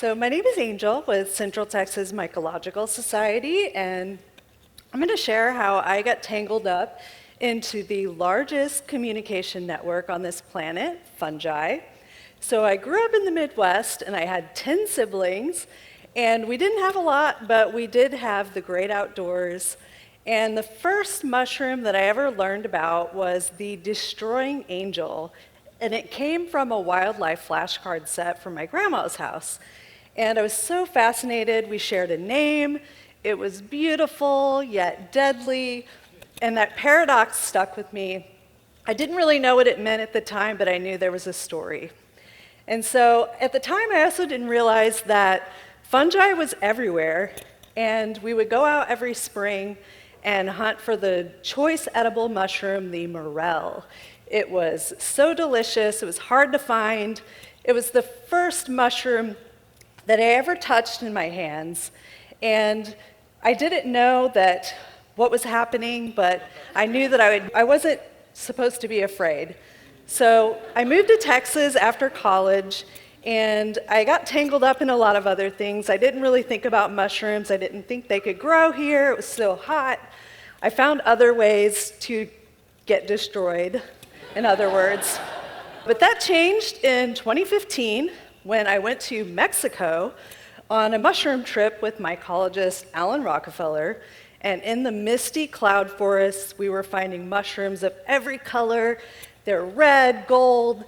So my name is Angel with Central Texas Mycological Society, and I'm going to share how I got tangled up into the largest communication network on this planet, fungi. So I grew up in the Midwest, and I had 10 siblings, and we didn't have a lot, but we did have the great outdoors. And the first mushroom that I ever learned about was the destroying angel, and it came from a wildlife flashcard set from my grandma's house. And I was so fascinated. We shared a name. It was beautiful, yet deadly, and that paradox stuck with me. I didn't really know what it meant at the time, but I knew there was a story. And so at the time, I also didn't realize that fungi was everywhere, and we would go out every spring and hunt for the choice edible mushroom, the morel. It was so delicious. It was hard to find. It was the first mushroom that I ever touched in my hands, and I didn't know that what was happening, but I knew that I wasn't supposed to be afraid. So I moved to Texas after college, and I got tangled up in a lot of other things. I didn't really think about mushrooms. I didn't think they could grow here. It was so hot. I found other ways to get destroyed, in other words. But that changed in 2015 when I went to Mexico on a mushroom trip with mycologist Alan Rockefeller. And in the misty cloud forests, we were finding mushrooms of every color. They're red, gold,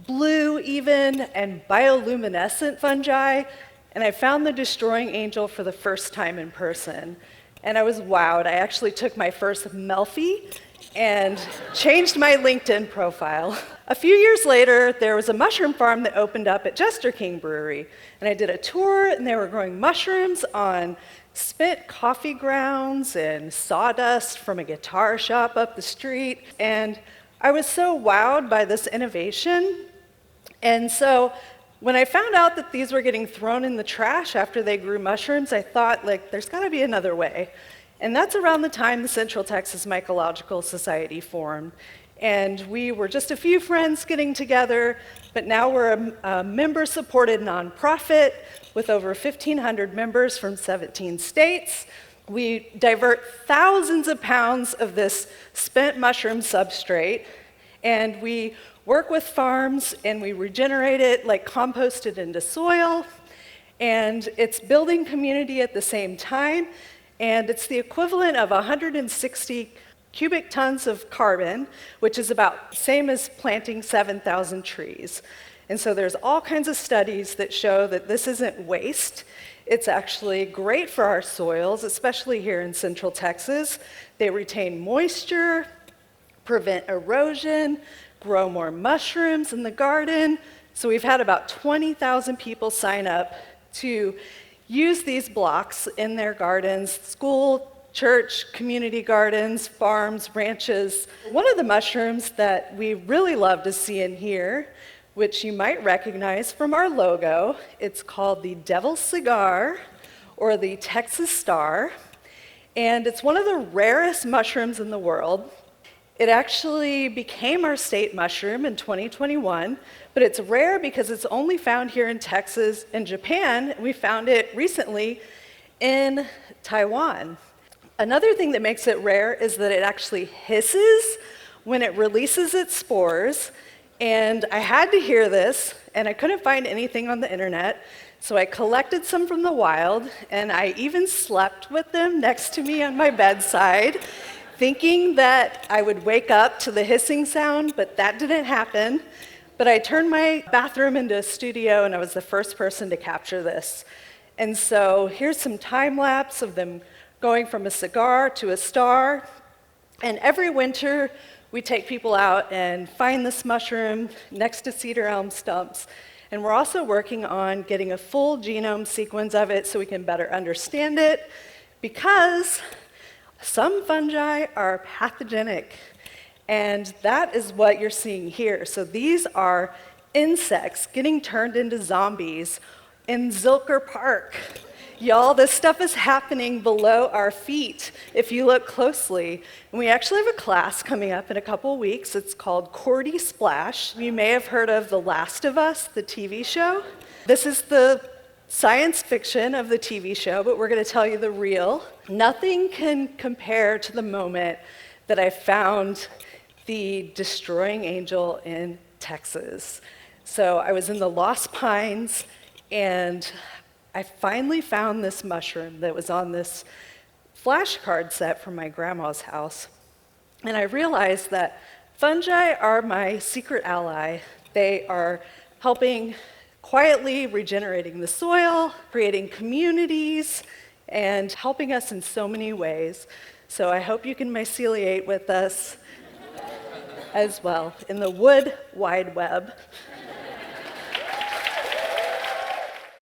blue even, and bioluminescent fungi. And I found the destroying angel for the first time in person. And I was wowed. I actually took my first Melfie and changed my LinkedIn profile. A few years later, there was a mushroom farm that opened up at Jester King Brewery. And I did a tour, and they were growing mushrooms on spent coffee grounds and sawdust from a guitar shop up the street. And I was so wowed by this innovation. And so when I found out that these were getting thrown in the trash after they grew mushrooms, I thought, there's got to be another way. And that's around the time the Central Texas Mycological Society formed. And we were just a few friends getting together, but now we're a member-supported nonprofit with over 1,500 members from 17 states. We divert thousands of pounds of this spent mushroom substrate, and we work with farms, and we regenerate it, compost it into soil, and it's building community at the same time. And it's the equivalent of 160 cubic tons of carbon, which is about the same as planting 7,000 trees. And so there's all kinds of studies that show that this isn't waste. It's actually great for our soils, especially here in Central Texas. They retain moisture, prevent erosion, grow more mushrooms in the garden. So we've had about 20,000 people sign up to use these blocks in their gardens, school, church, community gardens, farms, ranches. One of the mushrooms that we really love to see in here, which you might recognize from our logo, it's called the Devil's Cigar, or the Texas Star, and it's one of the rarest mushrooms in the world. It actually became our state mushroom in 2021, but it's rare because it's only found here in Texas and Japan. We found it recently in Taiwan. Another thing that makes it rare is that it actually hisses when it releases its spores. And I had to hear this, and I couldn't find anything on the internet, so I collected some from the wild, and I even slept with them next to me on my bedside, thinking that I would wake up to the hissing sound, but that didn't happen. But I turned my bathroom into a studio, and I was the first person to capture this. And so here's some time lapse of them going from a cigar to a star. And every winter, we take people out and find this mushroom next to cedar elm stumps. And we're also working on getting a full genome sequence of it so we can better understand it, because some fungi are pathogenic, and that is what you're seeing here. So these are insects getting turned into zombies in Zilker Park. Y'all, this stuff is happening below our feet if you look closely. And we actually have a class coming up in a couple weeks. It's called Cordy Splash. You may have heard of The Last of Us, the TV show. This is the science fiction of the TV show, but we're going to tell you the real. Nothing can compare to the moment that I found the destroying angel in Texas. So I was in the Lost Pines, and I finally found this mushroom that was on this flashcard set from my grandma's house. And I realized that fungi are my secret ally. They are helping quietly regenerating the soil, creating communities, and helping us in so many ways. So I hope you can myceliate with us as well in the wood wide web.